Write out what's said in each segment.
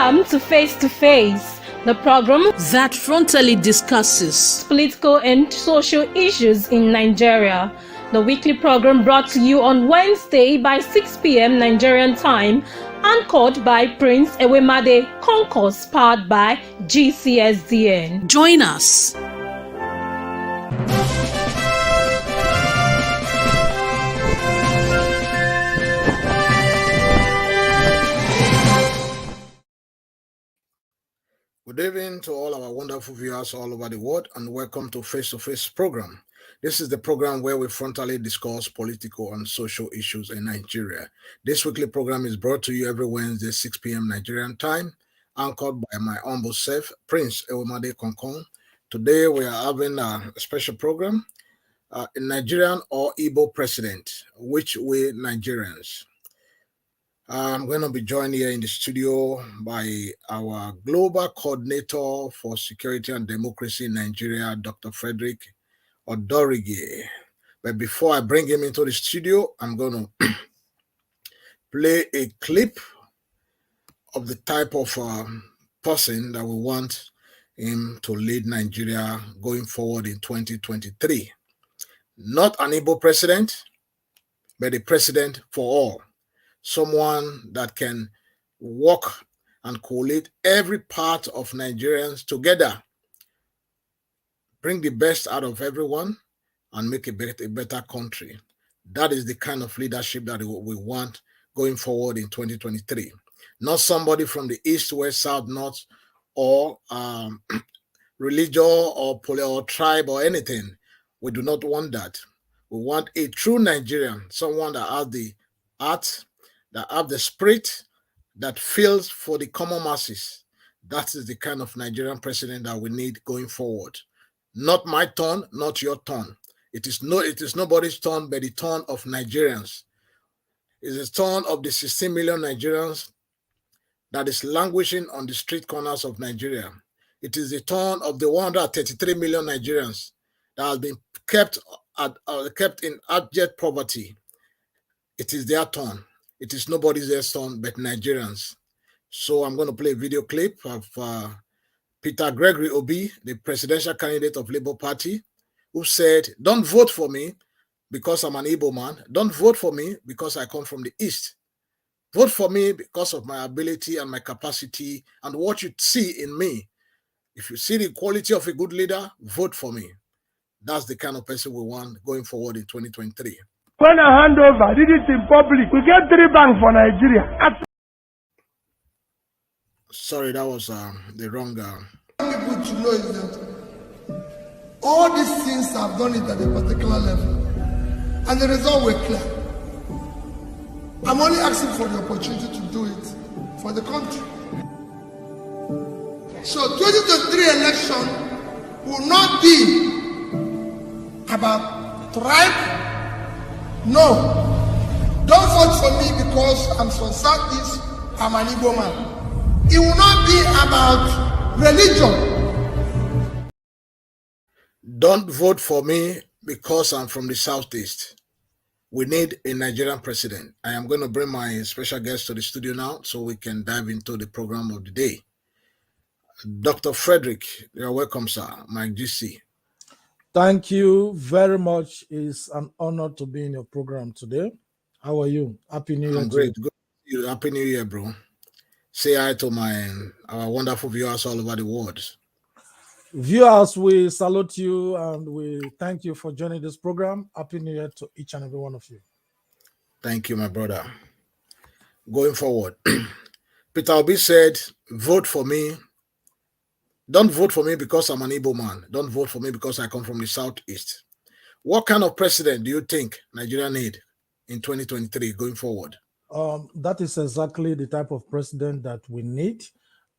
Welcome to Face, the program that frontally discusses political and social issues in Nigeria. The weekly program brought to you on Wednesday by 6 p.m. Nigerian time, anchored by Prince Ewemade Concourse, powered by GCSDN. Join us. Good evening to all our wonderful viewers all over the world, and welcome to Face program. This is the program where we frontally discuss political and social issues in Nigeria. This weekly program is brought to you every Wednesday, 6 p.m. Nigerian time, anchored by my humble self, Prince Ewemade Concourse. Today we are having a special program, Nigerian or Igbo Present, which we Nigerians. I'm going to be joined here in the studio by our Global Coordinator for Security and Democracy in Nigeria, Dr. Frederick Odorige. But before I bring him into the studio, I'm going to play a clip of the type of person that we want him to lead Nigeria going forward in 2023. Not an Igbo president, but a president for all. Someone that can work and collate every part of Nigerians together, bring the best out of everyone, and make a better country. That is the kind of leadership that we want going forward in 2023. Not somebody from the east, west, south, north, or religion or tribe or anything. We do not want that. We want a true Nigerian, someone that has the heart, that have the spirit, that feels for the common masses. That is the kind of Nigerian president that we need going forward. Not my turn, not your turn. It is nobody's turn but the turn of Nigerians. It is the turn of the 16 million Nigerians that is languishing on the street corners of Nigeria. It is the turn of the 133 million Nigerians that has been kept in abject poverty. It is their turn. It is nobody's else turn but Nigerians. So I'm going to play a video clip of Peter Gregory Obi, the presidential candidate of Labour Party, who said, "Don't vote for me because I'm an Igbo man. Don't vote for me because I come from the East. Vote for me because of my ability and my capacity and what you see in me. If you see the quality of a good leader, vote for me." That's the kind of person we want going forward in 2023. When I hand over, did it in public. We get 3 banks for Nigeria. Sorry, that was the wrong. People to know is that all these things I've done it at a particular level, and the result were clear. I'm only asking for the opportunity to do it for the country. So 2023 election will not be about tribe. No, don't vote for me because I'm from Southeast, I'm an Igbo man. It will not be about religion. Don't vote for me because I'm from the Southeast. We need a Nigerian president. I am going to bring my special guest to the studio now so we can dive into the program of the day. Dr. Frederick, you're welcome, sir. Mike GC. Thank you very much. It's an honor to be in your program today. How are you? Happy New Year. I'm great. Good. Happy New Year, bro. Say hi to our wonderful viewers all over the world. Viewers, we salute you and we thank you for joining this program. Happy New Year to each and every one of you. Thank you, my brother. Going forward, Peter Obi said, vote for me. Don't vote for me because I'm an Igbo man. Don't vote for me because I come from the Southeast. What kind of president do you think Nigeria need in 2023 going forward? That is exactly the type of president that we need.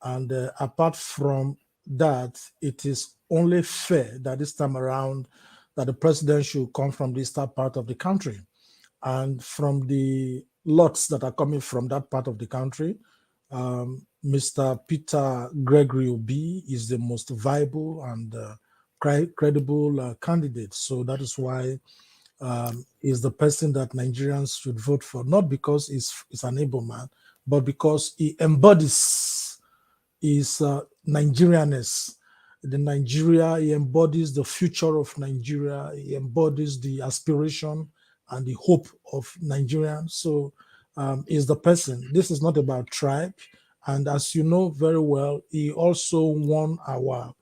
And apart from that, it is only fair that this time around that the president should come from the eastern part of the country. And from the lots that are coming from that part of the country, Mr. Peter Gregory Obi is the most viable and credible candidate. So that is why he's the person that Nigerians should vote for, not because he's an able man, but because he embodies is Nigerianness. The Nigeria, he embodies the future of Nigeria. He embodies the aspiration and the hope of Nigerians. So is the person. This is not about tribe. And as you know very well, he also won our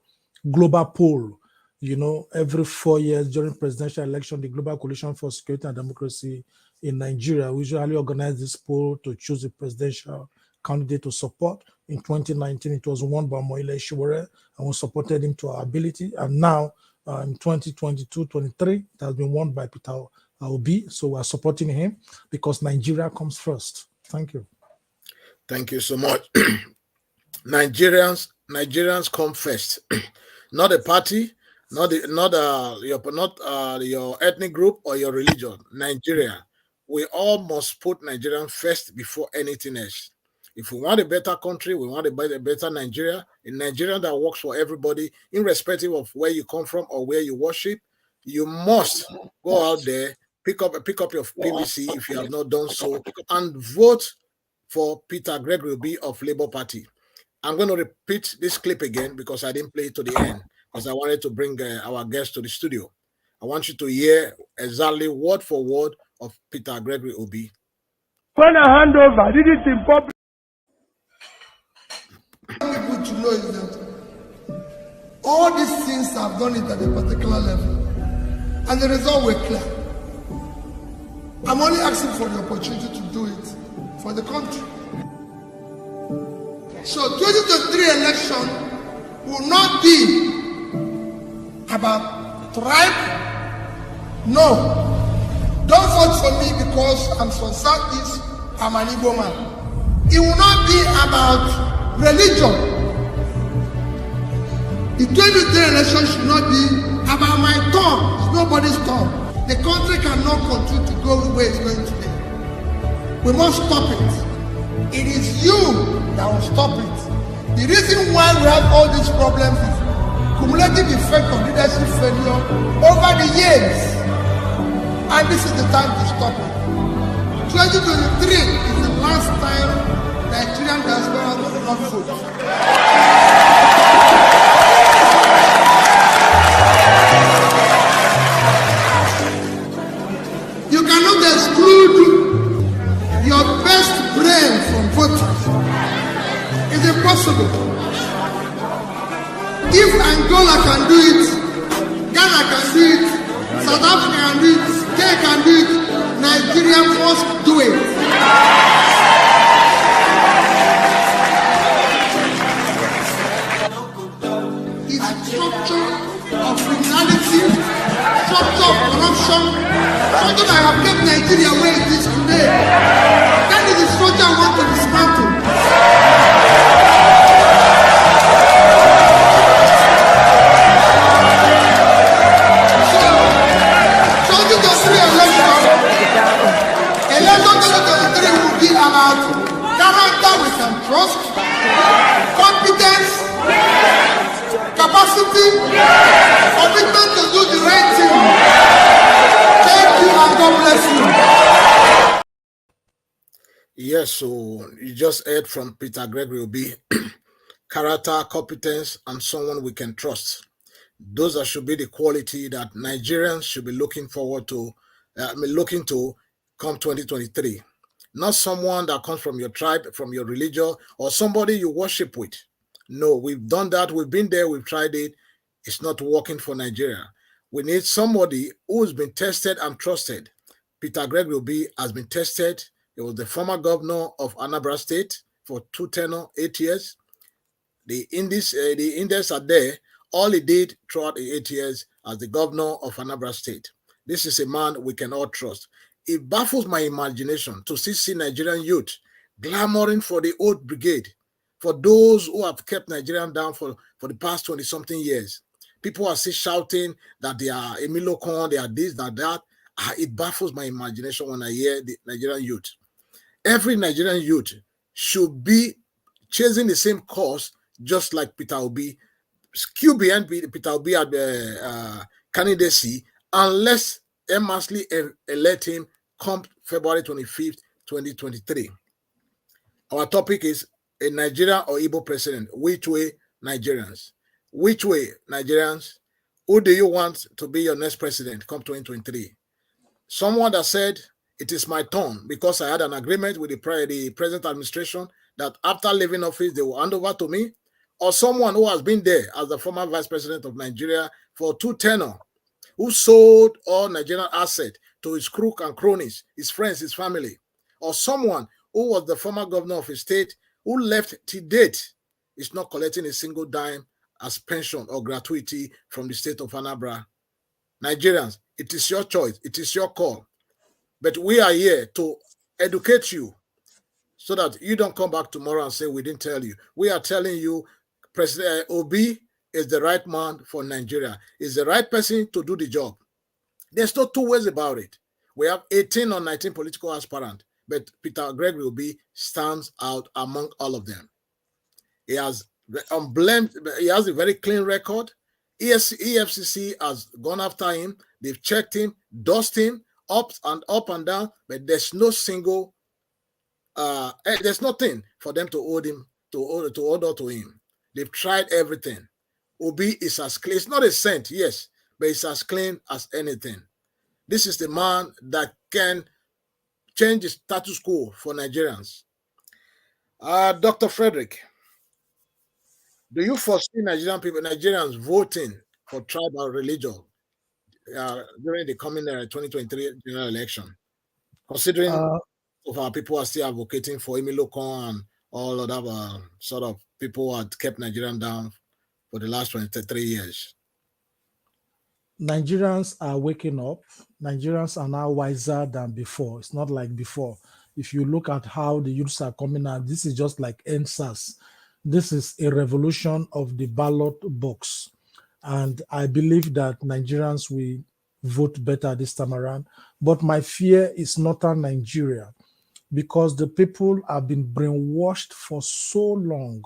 global poll. You know, every 4 years during presidential election, the Global Coalition for Security and Democracy in Nigeria, we usually organize this poll to choose a presidential candidate to support. In 2019, it was won by Moile Shiwere, and we supported him to our ability. And now, in 2022-23, it has been won by Peter Obi. So we are supporting him because Nigeria comes first. Thank you. Thank you so much. Nigerians come first. Not a party, not your ethnic group or your religion. Nigeria. We all must put Nigerian first before anything else. If we want a better country, we want a better Nigeria, a Nigeria that works for everybody, irrespective of where you come from or where you worship. You must go out there, pick up your PVC if you have not done so, and vote for Peter Gregory Obi of Labour Party. I'm going to repeat this clip again because I didn't play it to the end because I wanted to bring our guest to the studio. I want you to hear exactly word for word of Peter Gregory Obi. When I hand over, I did it in public. People to know is that all these things I've done it at a particular level, and the result were clear. I'm only asking for the opportunity to do it for the country. So 2023 election will not be about tribe. No. Don't vote for me because I'm from Southeast, I'm an Igbo man. It will not be about religion. The 2023 election should not be about my turn. It's nobody's turn. The country cannot continue to go the way it's going today. We must stop it. It is you that will stop it. The reason why we have all these problems is cumulative effect of leadership failure over the years. And this is the time to stop it. 2023 is the last time Nigerian diaspora will not vote. You cannot exclude your best brain from voting. It's impossible. If Angola can do it, Ghana can do it, South Africa can do it, they can do it, Nigeria must do it. It's structure of criminality, structure of corruption, structure that have kept Nigeria where it is today. That is the structure I want to dismantle. Trust, competence, capacity, commitment to do the right thing. Thank you and God bless you. Yes, so you just heard from Peter Gregory Obi. Character, competence, and someone we can trust. Those should be the quality that Nigerians should be looking forward to, looking to come 2023. Not someone that comes from your tribe, from your religion, or somebody you worship with. No, we've done that. We've been there. We've tried it. It's not working for Nigeria. We need somebody who's been tested and trusted. Peter Gregory Obi has been tested. He was the former governor of Anambra State for 8 years. The index are there. All he did throughout the 8 years as the governor of Anambra State. This is a man we can all trust. It baffles my imagination to see Nigerian youth clamoring for the old brigade, for those who have kept Nigerian down for the past 20-something years. People are still shouting that they are Emilio Con, they are this, that. It baffles my imagination when I hear the Nigerian youth. Every Nigerian youth should be chasing the same course, just like Peter Obi. Skew behind Peter Obi at the candidacy, unless Emersley elect him come February 25th, 2023. Our topic is a Nigerian or Igbo president? Which way, Nigerians? Which way, Nigerians? Who do you want to be your next president come 2023? Someone that said, it is my turn because I had an agreement with the present administration that after leaving office, they will hand over to me, or someone who has been there as the former vice president of Nigeria for 2 tenures, who sold all Nigerian assets to his crook and cronies, his friends, his family, or someone who was the former governor of his state who left to date is not collecting a single dime as pension or gratuity from the state of Anambra. Nigerians, it is your choice. It is your call. But we are here to educate you so that you don't come back tomorrow and say we didn't tell you. We are telling you President Obi is the right man for Nigeria. Is the right person to do the job. There's no two ways about it. We have 18 or 19 political aspirants, but Gregory Obi stands out among all of them. He has a very clean record. EFCC has gone after him. They've checked him, dusted him up and down, but there's no single there's nothing for them to hold him to order to him. They've tried everything. Obi is as clean. It's not a saint, yes, but it's as clean as anything. This is the man that can change the status quo for Nigerians. Dr. Frederick, do you foresee Nigerians voting for tribal religion during the coming 2023 general election? Considering of our people are still advocating for Imilokon and all of that sort of people who had kept Nigerian down for the last 23 years. Nigerians are waking up. Nigerians are now wiser than before. It's not like before. If you look at how the youths are coming out, this is just like NSAS. This is a revolution of the ballot box. And I believe that Nigerians will vote better this time around. But my fear is northern Nigeria, because the people have been brainwashed for so long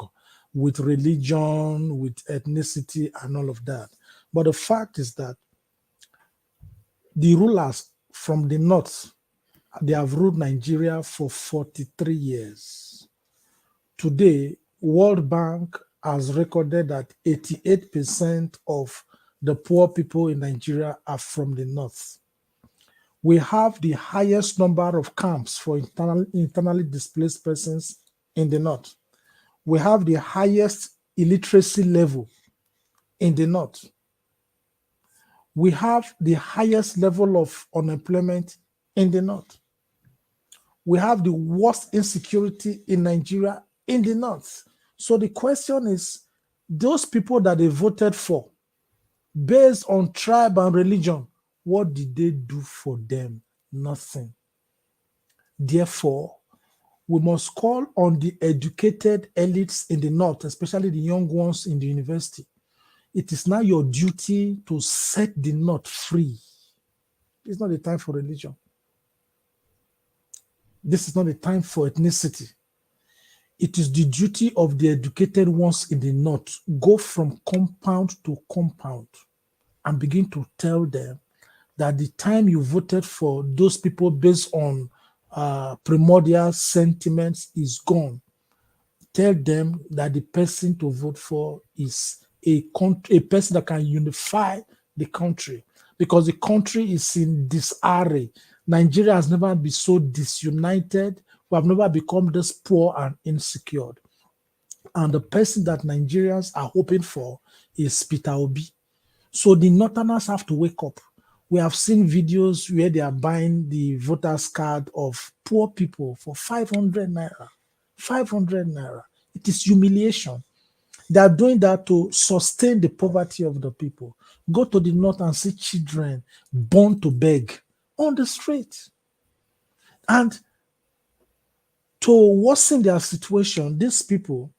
with religion, with ethnicity, and all of that. But the fact is that the rulers from the north, they have ruled Nigeria for 43 years. Today, World Bank has recorded that 88% of the poor people in Nigeria are from the north. We have the highest number of camps for internally displaced persons in the north. We have the highest illiteracy level in the north. We have the highest level of unemployment in the north. We have the worst insecurity in Nigeria in the north. So the question is, those people that they voted for, based on tribe and religion, what did they do for them? Nothing. Therefore, we must call on the educated elites in the north, especially the young ones in the university. It is now your duty to set the north free. It's not the time for religion. This is not the time for ethnicity. It is the duty of the educated ones in the north. Go from compound to compound and begin to tell them that the time you voted for those people based on primordial sentiments is gone. Tell them that the person to vote for is a person that can unify the country, because the country is in disarray. Nigeria has never been so disunited. We have never become this poor and insecure. And the person that Nigerians are hoping for is Peter Obi. So the Northerners have to wake up. We have seen videos where they are buying the voters card of poor people for 500 naira. 500 naira. It is humiliation. They are doing that to sustain the poverty of the people. Go to the north and see children born to beg on the street. And to worsen their situation, these people,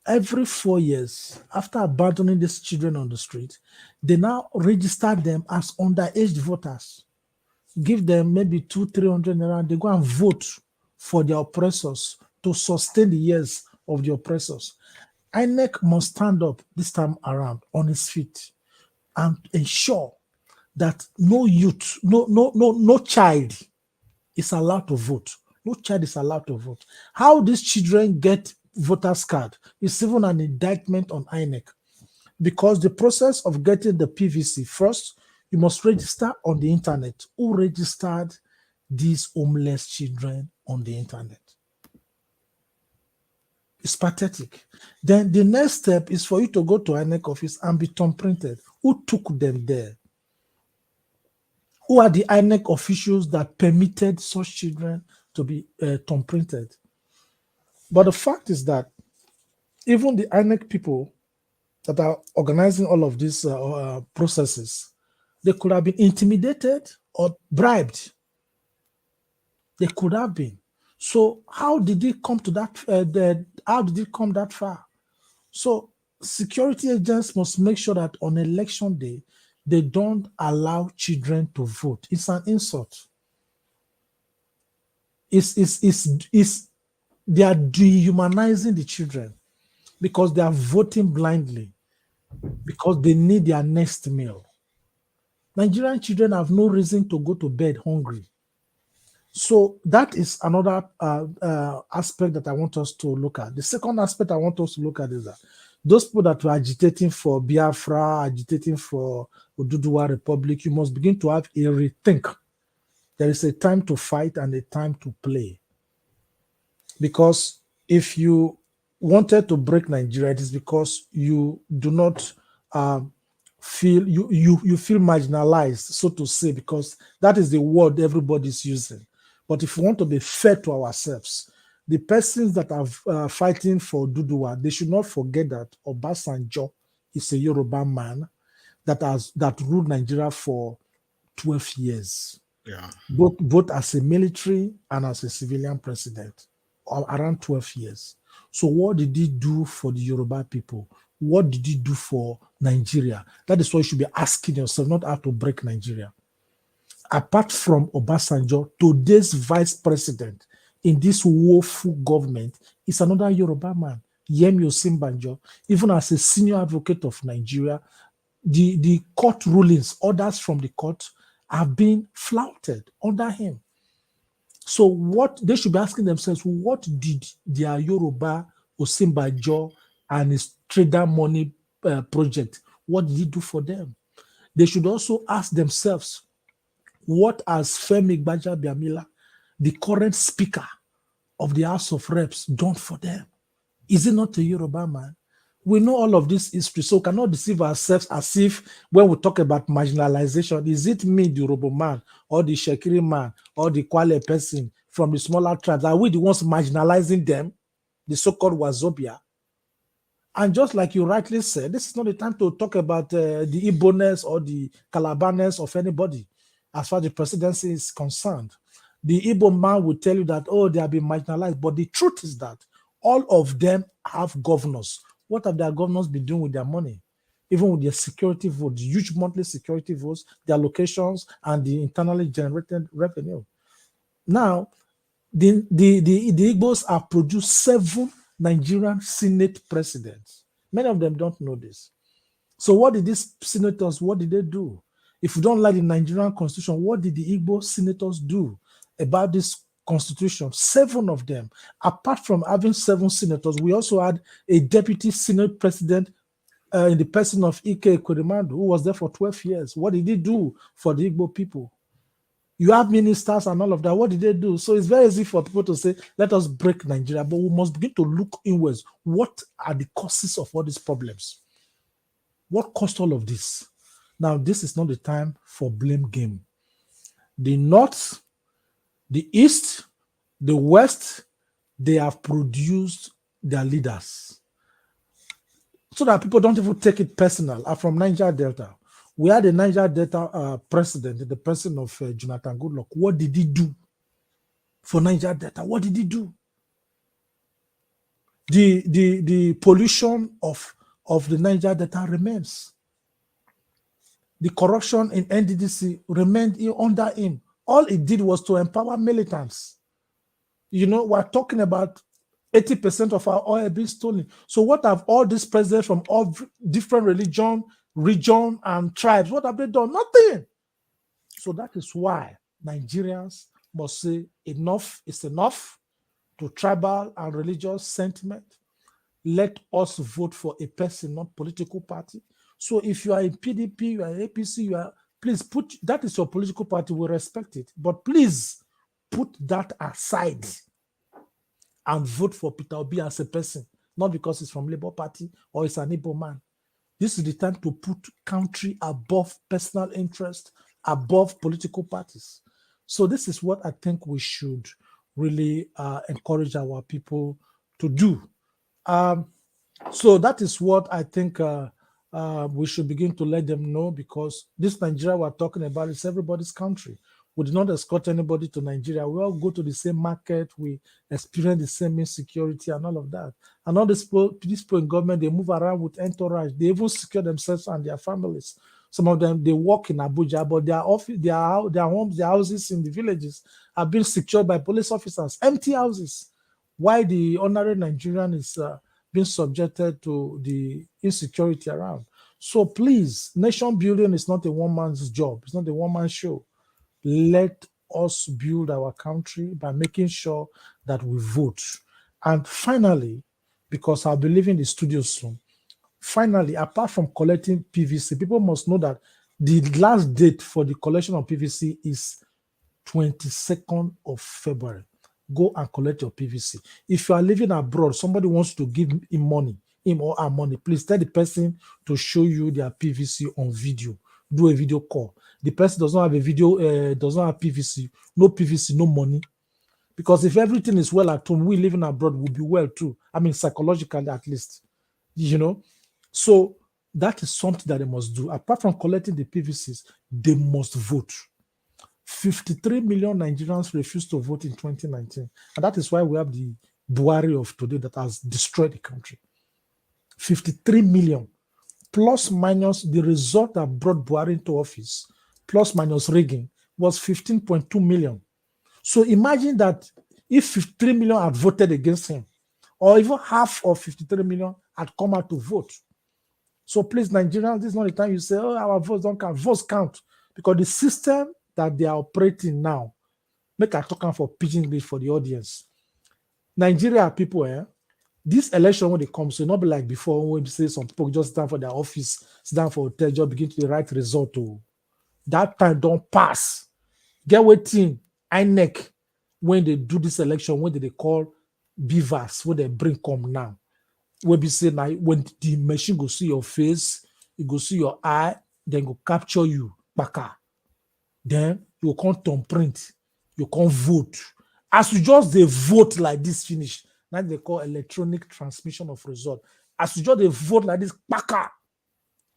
every 4 years, after abandoning these children on the street, they now register them as underage voters. Give them maybe 200-300 naira, and they go and vote for their oppressors to sustain the years of the oppressors. INEC must stand up this time around on its feet and ensure that no youth, no child is allowed to vote. No child is allowed to vote. How these children get voters card. It's even an indictment on INEC, because the process of getting the PVC, first, you must register on the internet. Who registered these homeless children on the internet? It's pathetic. Then the next step is for you to go to INEC office and be thumb printed. Who took them there? Who are the INEC officials that permitted such children to be thumb printed? But the fact is that even the INEC people that are organizing all of these processes, they could have been intimidated or bribed. They could have been. So how did it come to that? How did it come that far? So security agents must make sure that on election day, they don't allow children to vote. It's an insult. They are dehumanizing the children because they are voting blindly, because they need their next meal. Nigerian children have no reason to go to bed hungry. So that is another aspect that I want us to look at. The second aspect I want us to look at is that those people that were agitating for Biafra, agitating for Oduduwa Republic, you must begin to have a rethink. There is a time to fight and a time to play. Because if you wanted to break Nigeria, it is because you do not feel you feel marginalized, so to say, because that is the word everybody's using. But if we want to be fair to ourselves, the persons that are fighting for Duduwa, they should not forget that Obasanjo is a Yoruba man that ruled Nigeria for 12 years. Yeah. Both as a military and as a civilian president, around 12 years. So what did he do for the Yoruba people? What did he do for Nigeria? That is what you should be asking yourself, not how to break Nigeria. Apart from Obasanjo, today's vice president in this woeful government is another Yoruba man, Yemi Osinbajo. Even as a senior advocate of Nigeria, the court rulings, orders from the court, have been flouted under him. So what they should be asking themselves, what did their Yoruba Osinbajo and his trader money project, what did he do for them? They should also ask themselves, what has Femi Gbajabiamila, the current speaker of the House of Reps, done for them? Is he not a Yoruba man? We know all of this history, so we cannot deceive ourselves as if when we talk about marginalization, is it me, the Yoruba man, or the Shekiri man, or the Kwale person from the smaller tribes? Are we the ones marginalizing them, the so-called Wazobia? And just like you rightly said, this is not the time to talk about the Igbo-ness or the Calabar-ness of anybody as far as the presidency is concerned. The Igbo man will tell you that, oh, they have been marginalized. But the truth is that all of them have governors. What have their governors been doing with their money? Even with their security votes, huge monthly security votes, their locations, and the internally generated revenue. Now, the Igbos have produced 7 Nigerian Senate presidents. Many of them don't know this. So what did these senators, what did they do? If you don't like the Nigerian constitution, what did the Igbo senators do about this constitution? 7 of them. Apart from having 7 senators, we also had a deputy senate president in the person of Ike Ekweremadu, who was there for 12 years. What did he do for the Igbo people? You have ministers and all of that. What did they do? So it's very easy for people to say, let us break Nigeria, but we must begin to look inwards. What are the causes of all these problems? What caused all of this? Now, this is not the time for blame game. The North, the East, the West, they have produced their leaders. So that people don't even take it personal. I'm from Niger Delta. We had a Niger Delta president, the person of Jonathan Goodluck. What did he do for Niger Delta? What did he do? The pollution of the Niger Delta remains. The corruption in NDDC remained under him. All it did was to empower militants. You know, we're talking about 80% of our oil being stolen. So what have all these presidents from all different region, and tribes, what have they done? Nothing. So that is why Nigerians must say enough is enough to tribal and religious sentiment. let us vote for a person, not political party. So if you are in PDP, you are in APC, you are, please put, that is your political party, we respect it. But please put that aside and vote for Peter Obi as a person, not because he's from Labour Party or he's an Igbo man. This is the time to put country above personal interest, above political parties. So this is what I think we should really encourage our people to do. So that is what I think we should begin to let them know, because this Nigeria we're talking about is everybody's country. We do not escort anybody to Nigeria. We all go to the same market. We experience the same insecurity and all of that. And all these people in government, they move around with entourage. They even secure themselves and their families. Some of them, they work in Abuja, but their office, their homes, their houses in the villages are being secured by police officers, empty houses. Why the ordinary Nigerian is being subjected to the insecurity around. So please, nation building is not a one-man's job. It's not a one-man show. Let us build our country by making sure that we vote. And finally, because I'll be leaving the studio soon, finally, apart from collecting PVC, people must know that the last date for the collection of PVC is 22nd of February. Go and collect your PVC. If you are living abroad, somebody wants to give him money, him or her money, please tell the person to show you their PVC on video. Do a video call. The person does not have a video, does not have PVC, no PVC, no money. Because if everything is well at home, we living abroad will be well too. I mean, psychologically at least, you know. So that is something that they must do. Apart from collecting the PVCs, they must vote. 53 million Nigerians refused to vote in 2019. And that is why we have the Buhari of today that has destroyed the country. 53 million. Plus minus the result that brought Buhari into office, plus minus rigging, was 15.2 million. So imagine that if 53 million had voted against him, or even half of 53 million had come out to vote. So please, Nigerians, this is not the time you say, oh, our votes don't count. Votes count. Because the system that they are operating now, make a token for pidgin English for the audience. Nigeria people, this election when it comes, so not be like before when we say some people just stand for their office, sit down for hotel, just begin to the right result. To that time don't pass. Get waiting, INEC, when they do this election, when they call beavers, when they bring come now. When we say now, when the machine go see your face, it go see your eye, then go capture you, baka. Then you can't thumbprint, you can't vote. As you just they vote like this finish, now they call electronic transmission of result. As you just they vote like this, baka,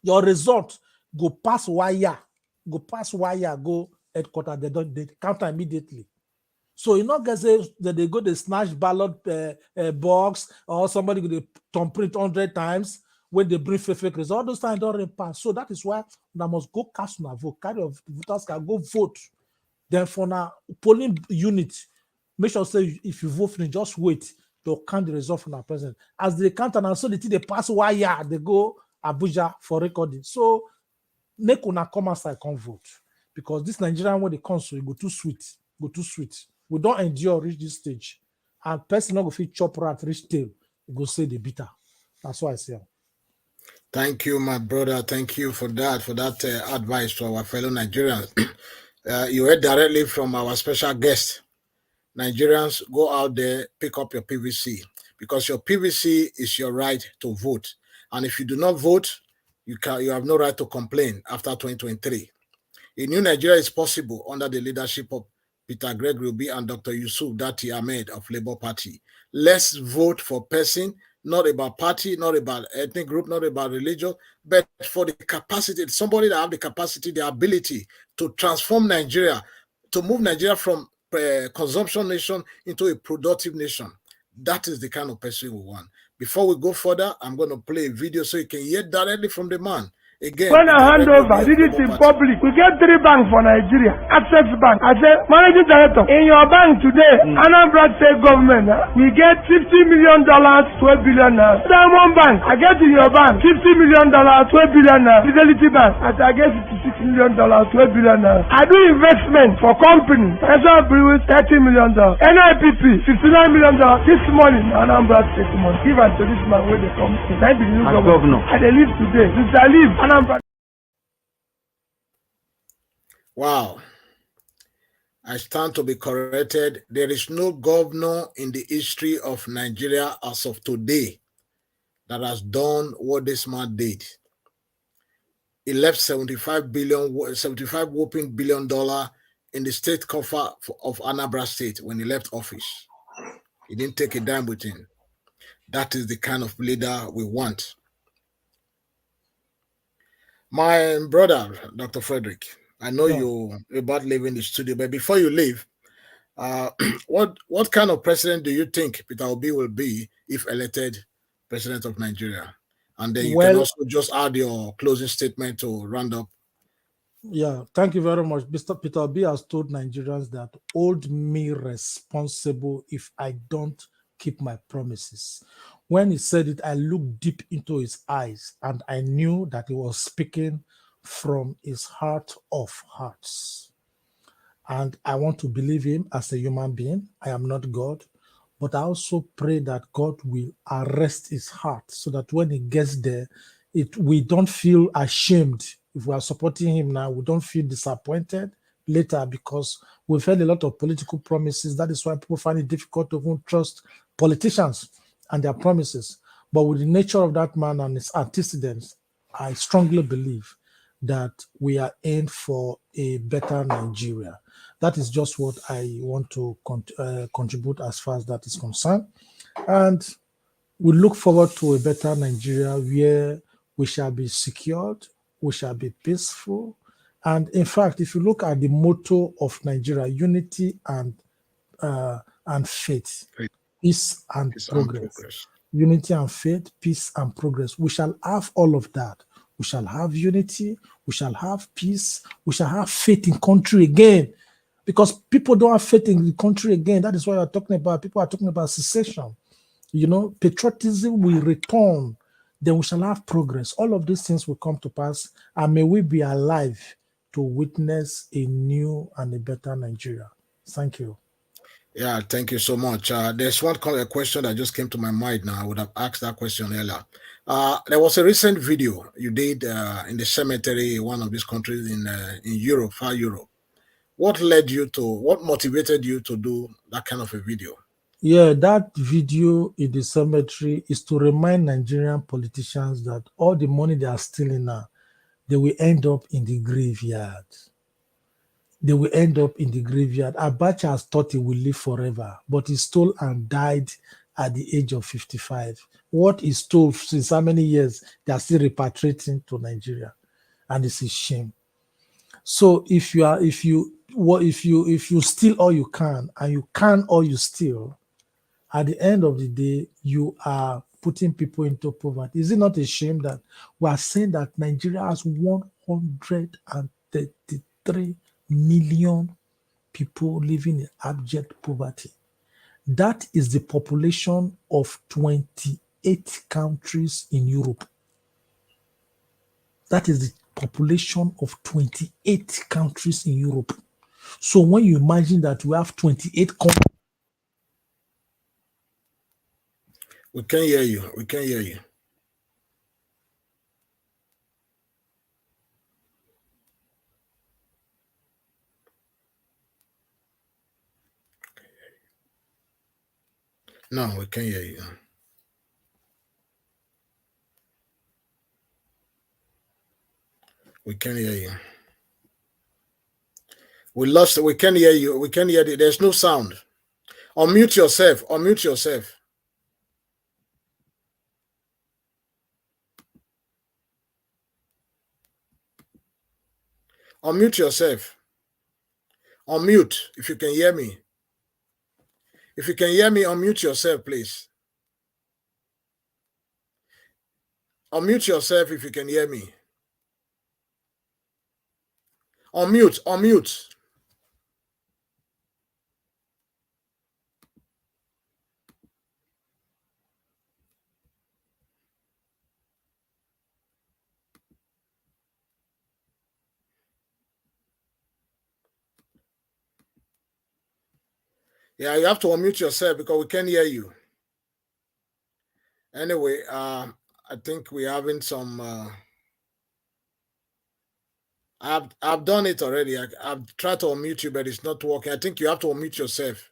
your result go pass wire, go headquarters. They counter immediately. So you not get say that they go they snatch ballot box, or somebody go they thumbprint 100 times when they bring fake results. All those times don't pass. So that is why they must go cast na vote. Carry of voters can go vote. Then for now polling unit, make sure say if you vote, just wait. They'll count the result from our president. As they count and so they pass wire, they go Abuja for recording. So make una come outside come vote, because this Nigerian when they come so it go too sweet, We don't endure reach this stage, and person not go fit chop rat reach tail. Go say the bitter. That's what I say. Thank you, my brother. Thank you for that advice to our fellow Nigerians. You heard directly from our special guest. Nigerians, go out there, pick up your PVC, because your PVC is your right to vote. And if you do not vote, you have no right to complain after 2023. A new Nigeria is possible under the leadership of Peter Gregory Obi and Dr. Yusuf Dati Ahmed of Labour Party. Let's vote for person, not about party, not about ethnic group, not about religion, but for the capacity, somebody that have the capacity, the ability to transform Nigeria, to move Nigeria from consumption nation into a productive nation. That is the kind of person we want. Before we go further, I'm going to play a video so you can hear directly from the man. Again, when I hand over, did it in public. We get 3 banks for Nigeria. Access Bank. I said, Managing Director, in your bank today, Anambra State Government, we get $50 million, 12 billion. Diamond Bank, I get in your bank, $50 million, 12 billion. Fidelity Bank, I get $66 million, 12 billion. I do investment for companies. I said, $30 million. NIPP, $59 million. This morning, Anambra State money. Give us to this man where they come. I be the new governor. I they live today. Since I live, wow. I stand to be corrected. There is no governor in the history of Nigeria as of today that has done what this man did. He left $75 whopping billion in the state coffer of Anambra State when he left office. He didn't take a dime with him. That is the kind of leader we want. My brother, Dr. Frederick, I know you're about leaving the studio, but before you leave, what kind of president do you think Peter Obi will be if elected president of Nigeria? And then you can also just add your closing statement to round up. Yeah, thank you very much. Mr. Peter Obi has told Nigerians that hold me responsible if I don't keep my promises. When he said it, I looked deep into his eyes and I knew that he was speaking from his heart of hearts. And I want to believe him as a human being. I am not God, but I also pray that God will arrest his heart so that when he gets there, we don't feel ashamed. If we are supporting him now, we don't feel disappointed later because we've heard a lot of political promises. That is why people find it difficult to even trust politicians and their promises. But with the nature of that man and his antecedents, I strongly believe that we are in for a better Nigeria. That is just what I want to contribute as far as that is concerned. And we look forward to a better Nigeria where we shall be secured, we shall be peaceful. And in fact, if you look at the motto of Nigeria, unity and faith, peace and progress. Unity and faith, peace and progress. We shall have all of that. We shall have unity, we shall have peace, we shall have faith in country again. Because people don't have faith in the country again. That is why people are talking about secession. You know, patriotism will return, then we shall have progress. All of these things will come to pass, and may we be alive to witness a new and a better Nigeria. Thank you. Yeah, thank you so much. There's one question that just came to my mind now. I would have asked that question earlier. There was a recent video you did in the cemetery in one of these countries in Europe, far Europe. What motivated you to do that kind of a video? Yeah, that video in the cemetery is to remind Nigerian politicians that all the money they are stealing now, they will end up in the graveyard. They will end up in the graveyard. Abacha has thought he will live forever, but he stole and died at the age of 55. What he stole since how many years, they are still repatriating to Nigeria. And it's a shame. So if you steal all you can and you can all you steal, at the end of the day, you are putting people into poverty. Is it not a shame that we are saying that Nigeria has 133 million people living in abject poverty? That is the population of 28 countries in Europe. That is the population of 28 countries in Europe. So when you imagine that we have 28 countries, we can hear you. We can hear you. No, we can't hear you. We can't hear you. We lost. We can't hear you. We can't hear you. There's no sound. Unmute yourself. Unmute yourself. Unmute yourself. Unmute if you can hear me. If you can hear me, unmute yourself, please. Unmute yourself if you can hear me. Unmute, unmute. Yeah, you have to unmute yourself because we can't hear you. Anyway, I think we're having some. I've done it already. I've tried to unmute you, but it's not working. I think you have to unmute yourself.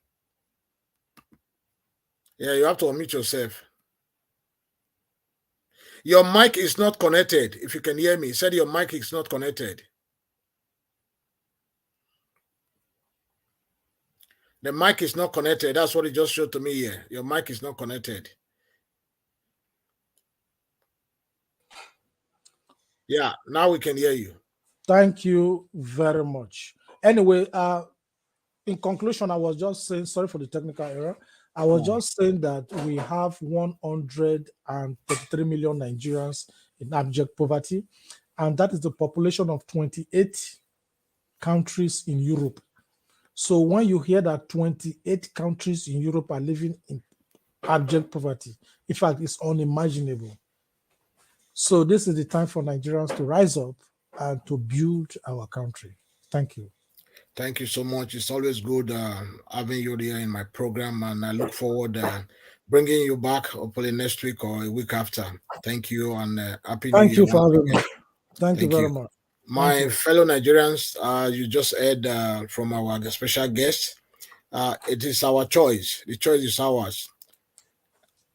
Yeah, you have to unmute yourself. Your mic is not connected. If you can hear me, said your mic is not connected. The mic is not connected. That's what it just showed to me here. Your mic is not connected. Yeah, now we can hear you. Thank you very much. Anyway, in conclusion, I was just saying, sorry for the technical error. I was just saying that we have 133 million Nigerians in abject poverty, and that is the population of 28 countries in Europe. So when you hear that 28 countries in Europe are living in abject poverty, in fact, it's unimaginable. So this is the time for Nigerians to rise up and to build our country. Thank you. Thank you so much. It's always good having you here in my program, and I look forward bringing you back hopefully next week or a week after. Thank you, and happy New Year. Thank you for having me. Thank you very much. My fellow Nigerians, you just heard from our special guest. It is our choice. The choice is ours.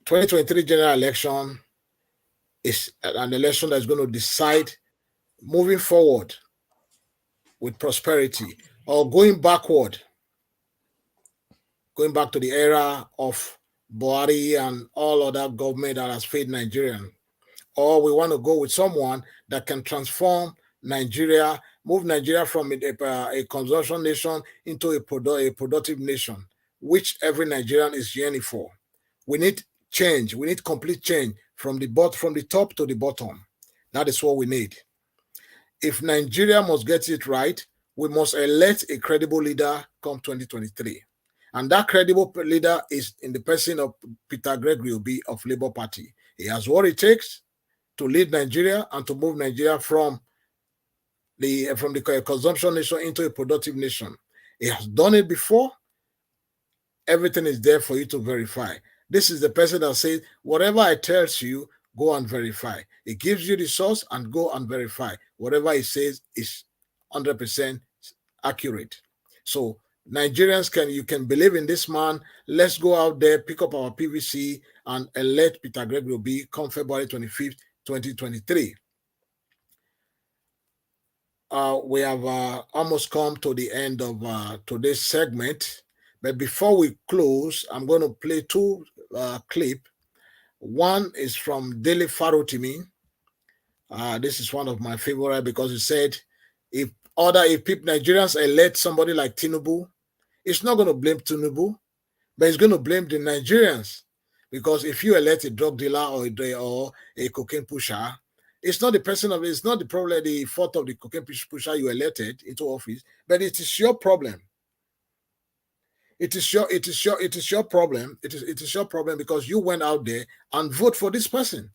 2023 general election is an election that's going to decide moving forward with prosperity or going backward, going back to the era of Buhari and all other government that has failed Nigerian. Or we want to go with someone that can transform Nigeria, move Nigeria from a consumption nation into a productive nation, which every Nigerian is yearning for. We need change. We need complete change from the top to the bottom. That is what we need. If Nigeria must get it right, we must elect a credible leader come 2023. And that credible leader is in the person of Peter Gregory Obi of Labour Party. He has what it takes to lead Nigeria and to move Nigeria from the consumption nation into a productive nation. He has done it before. Everything is there for you to verify. This is the person that says, whatever I tell you, go and verify. It gives you the source and go and verify. Whatever it says is 100% accurate. So Nigerians, you can believe in this man. Let's go out there, pick up our PVC and elect Peter Gregory Obi come February 25th, 2023. We have almost come to the end of today's segment. But before we close, I'm going to play two clips. One is from Dele Farotimi. This is one of my favorite because he said, if Nigerians elect somebody like Tinubu, it's not going to blame Tinubu, but it's going to blame the Nigerians. Because if you elect a drug dealer or a cocaine pusher, it's not it's not the problem, the fault of the cocaine pusher you elected into office, but it is your problem. It is your problem. It is your problem because you went out there and vote for this person.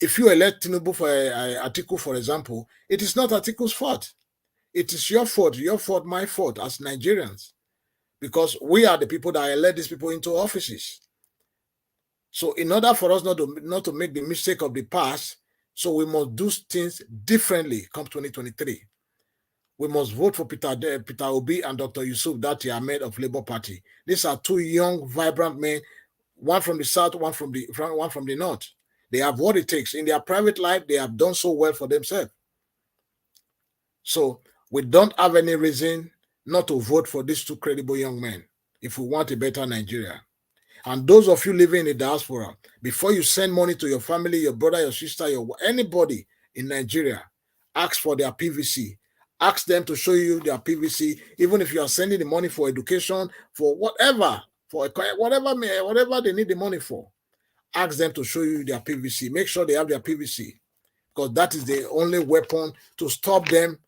If you elect Tinubu for Atiku, for example, it is not Atiku's fault. It is your fault, my fault as Nigerians, because we are the people that elect these people into offices. So in order for us not to make the mistake of the past, so we must do things differently come 2023. We must vote for Peter Obi and Dr. Yusuf Dati Ahmed of Labour Party. These are two young, vibrant men, one from the south, one from the north. They have what it takes. In their private life, they have done so well for themselves. So we don't have any reason not to vote for these two credible young men if we want a better Nigeria. And those of you living in the diaspora, before you send money to your family, your brother, your sister, anybody in Nigeria, ask for their PVC. Ask them to show you their PVC, even if you are sending the money for education, for whatever they need the money for. Ask them to show you their PVC. Make sure they have their PVC, because that is the only weapon to stop them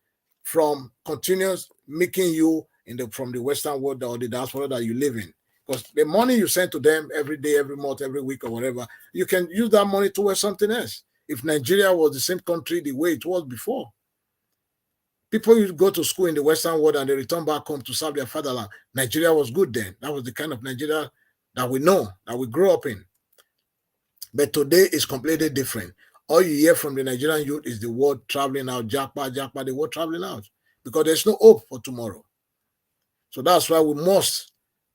from continuous making you from the Western world or the diaspora that you live in. Because the money you send to them every day, every month, every week, or whatever, you can use that money towards something else. If Nigeria was the same country the way it was before, people used to go to school in the Western world and they return back home to serve their fatherland. Nigeria was good then. That was the kind of Nigeria that we know, that we grew up in. But today is completely different. All you hear from the Nigerian youth is the word traveling out, Japa, Japa, the word traveling out, because there's no hope for tomorrow. So that's why we must,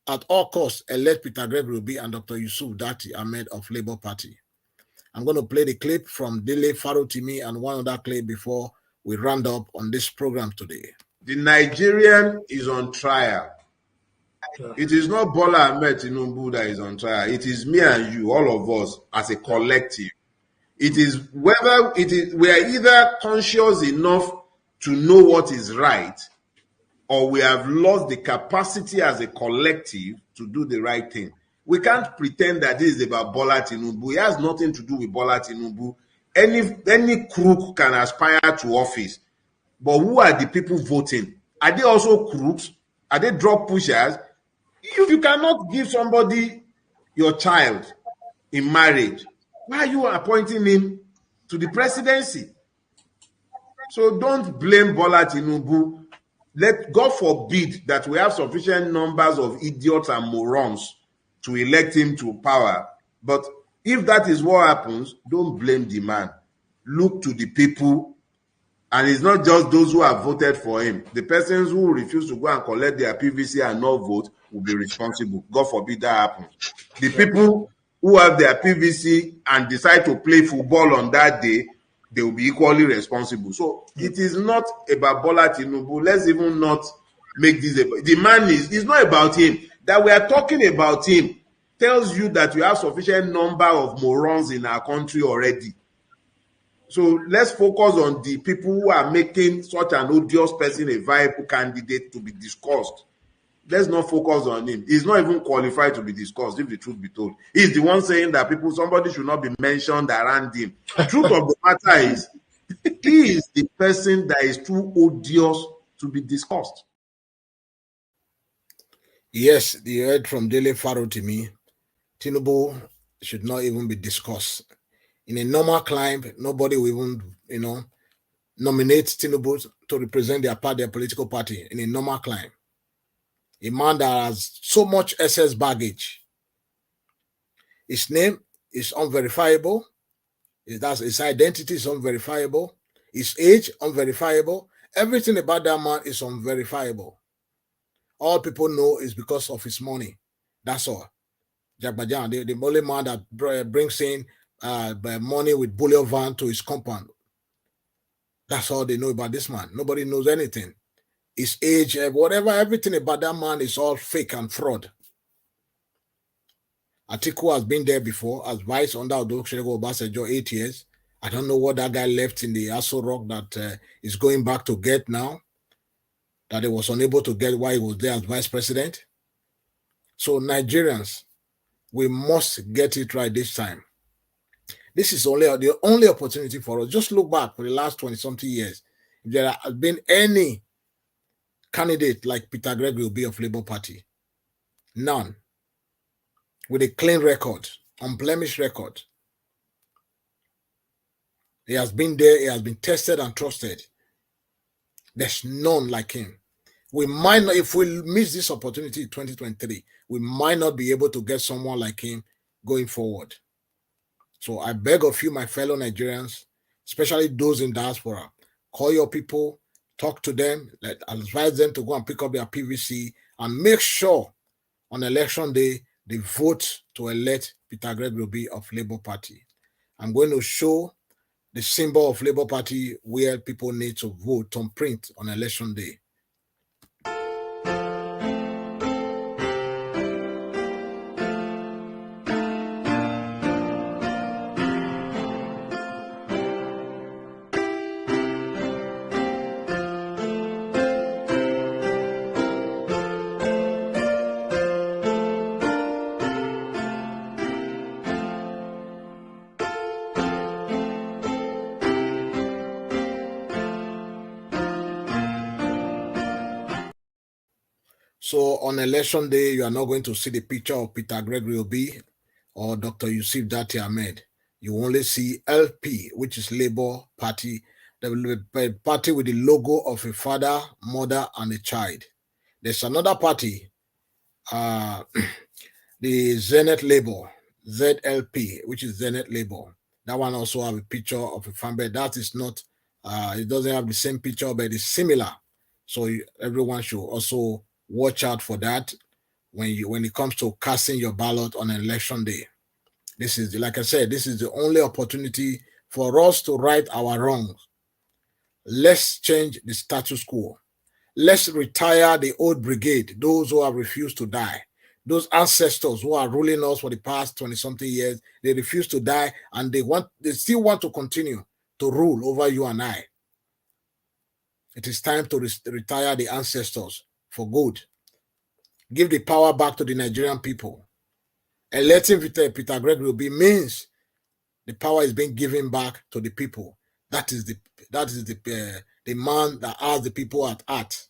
at all costs, elect Peter Gregory Obi and Dr. Yusuf Dati Ahmed of Labour Party. I'm going to play the clip from Dele Farotimi and one other clip before we round up on this program today. The Nigerian is on trial. It is not Bola Ahmed Tinubu that is on trial. It is me and you, all of us, as a collective. It is whether we are either conscious enough to know what is right, or we have lost the capacity as a collective to do the right thing. We can't pretend that this is about Bola Tinubu. It has nothing to do with Bola Tinubu. Any crook can aspire to office. But who are the people voting? Are they also crooks? Are they drug pushers? If you cannot give somebody your child in marriage, why are you appointing him to the presidency? So don't blame Bola Tinubu. God forbid that we have sufficient numbers of idiots and morons to elect him to power. But if that is what happens, don't blame the man. Look to the people, and it's not just those who have voted for him. The persons who refuse to go and collect their PVC and not vote will be responsible. God forbid that happens. The people who have their PVC and decide to play football on that day, they will be equally responsible. So it is not about Bola Tinubu. Let's even not make this about the man. It's not about him. That we are talking about him tells you that we have sufficient number of morons in our country already. So let's focus on the people who are making such an odious person a viable candidate to be discussed. Let's not focus on him. He's not even qualified to be discussed, if the truth be told. He's the one saying that somebody should not be mentioned around him. The truth of the matter is, he is the person that is too odious to be discussed. Yes, you heard from Dele Farotimi. Tinubu should not even be discussed. In a normal climate, nobody will even, nominate Tinubu to represent their political party in a normal climate. A man that has so much excess baggage. His name is unverifiable. His identity is unverifiable. His age, unverifiable. Everything about that man is unverifiable. All people know is because of his money. That's all. Jagbajan, the only man that brings in money with bullion van to his compound. That's all they know about this man. Nobody knows anything. His age, whatever, everything about that man is all fake and fraud. Atiku has been there before as vice under Olusegun Obasanjo 8 years. I don't know what that guy left in the Aso Rock that is going back to get now, that he was unable to get while he was there as vice president. So Nigerians, we must get it right this time. This is the only opportunity for us. Just look back for the last 20-something years. If there has been any candidate like Peter Gregory Obi of Labour Party, none, with a clean record, unblemished record. He has been there, he has been tested and trusted. There's none like him. We might not, if we miss this opportunity in 2023, we might not be able to get someone like him going forward. So I beg of you, my fellow Nigerians, especially those in diaspora, call your people, talk to them, advise them to go and pick up their PVC, and make sure on election day they vote to elect Peter Gregory Obi of Labour Party. I'm going to show the symbol of Labour Party where people need to vote on print on election day. So on election day, you are not going to see the picture of Peter Gregory Obi or Dr. Yusuf Dati Ahmed. You only see LP, which is Labour Party, the party with the logo of a father, mother, and a child. There's another party, the Zenith Labour, ZLP, which is Zenith Labour. That one also have a picture of a family. That is not, it doesn't have the same picture, but it's similar. So everyone should also watch out for that when it comes to casting your ballot on election day. This is, like I said, this is the only opportunity for us to right our wrongs. Let's change the status quo. Let's retire the old brigade, those who have refused to die. Those ancestors who are ruling us for the past 20-something years, they refuse to die, and they still want to continue to rule over you and I. It is time to retire the ancestors for good. Give the power back to the Nigerian people. Electing Peter Gregory Obi means the power is being given back to the people. That is the man that has the people at heart.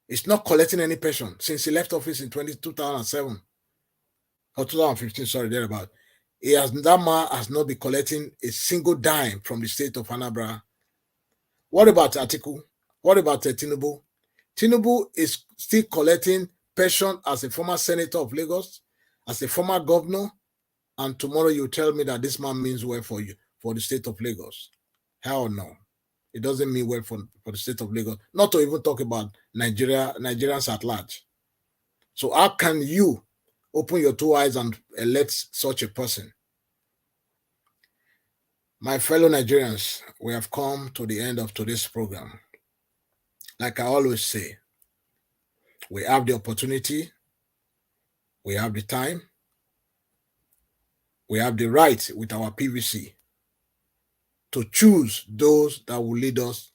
It's not collecting any pension since he left office in 2007 or 2015. Sorry, thereabout. That man has not been collecting a single dime from the state of Anambra. What about Atiku? What about Tinubu? Tinubu is still collecting pension as a former senator of Lagos, as a former governor, and tomorrow you tell me that this man means well for you, for the state of Lagos. Hell no. It doesn't mean well for the state of Lagos. Not to even talk about Nigerians at large. So how can you open your two eyes and elect such a person? My fellow Nigerians, we have come to the end of today's program. Like I always say, we have the opportunity, we have the time, we have the right with our PVC to choose those that will lead us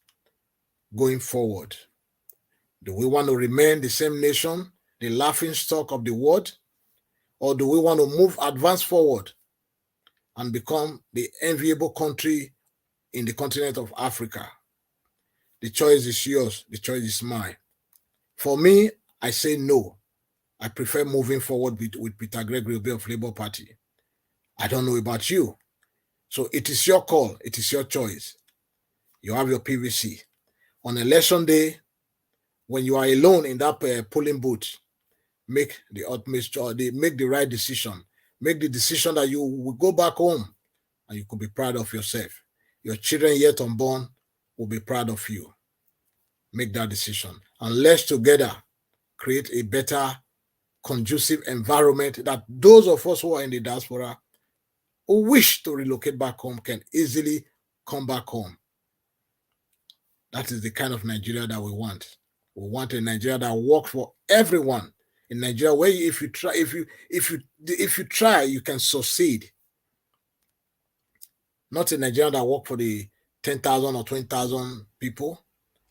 going forward. Do we want to remain the same nation, the laughing stock of the world, or do we want to advance forward and become the enviable country in the continent of Africa? The choice is yours. The choice is mine. For me, I say no. I prefer moving forward with Peter Gregory Obi of Labour Party. I don't know about you. So it is your call. It is your choice. You have your PVC. On election day, when you are alone in that polling booth, make the utmost choice. Make the right decision. Make the decision that you will go back home and you could be proud of yourself. Your children yet unborn will be proud of you. Make that decision. And let's together create a better, conducive environment that those of us who are in the diaspora who wish to relocate back home can easily come back home. That is the kind of Nigeria that we want. We want a Nigeria that works for everyone. In Nigeria, where if you try, you can succeed. Not a Nigeria that works for the 10,000 or 20,000 people,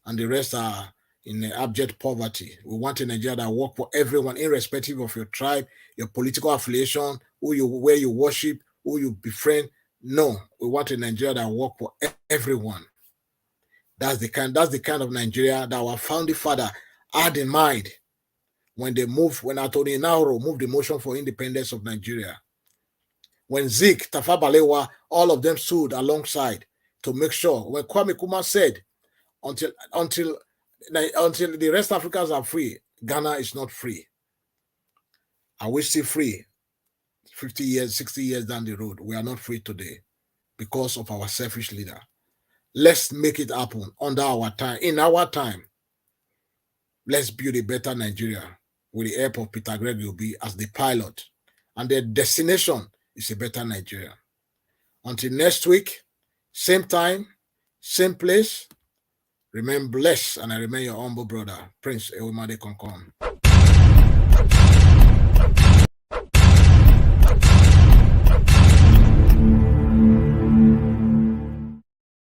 and the rest are in abject poverty. We want a Nigeria that works for everyone, irrespective of your tribe, your political affiliation, where you worship, who you befriend. No, we want a Nigeria that works for everyone. That's the kind of Nigeria that our founding father had in mind when Atoni Nauro moved the motion for independence of Nigeria. When Zik, Tafawa Balewa, all of them stood alongside to make sure. When Kwame Nkrumah said, until the rest of Africans are free, Ghana is not free. Are we still free? 50 years, 60 years down the road, we are not free today because of our selfish leader. Let's make it happen under our time. In our time, let's build a better Nigeria with the help of Peter Gregory Obi as the pilot. And their destination is a better Nigeria. Until next week, same time, same place, remain blessed, and I remain your humble brother, Prince Ewemade Konkon.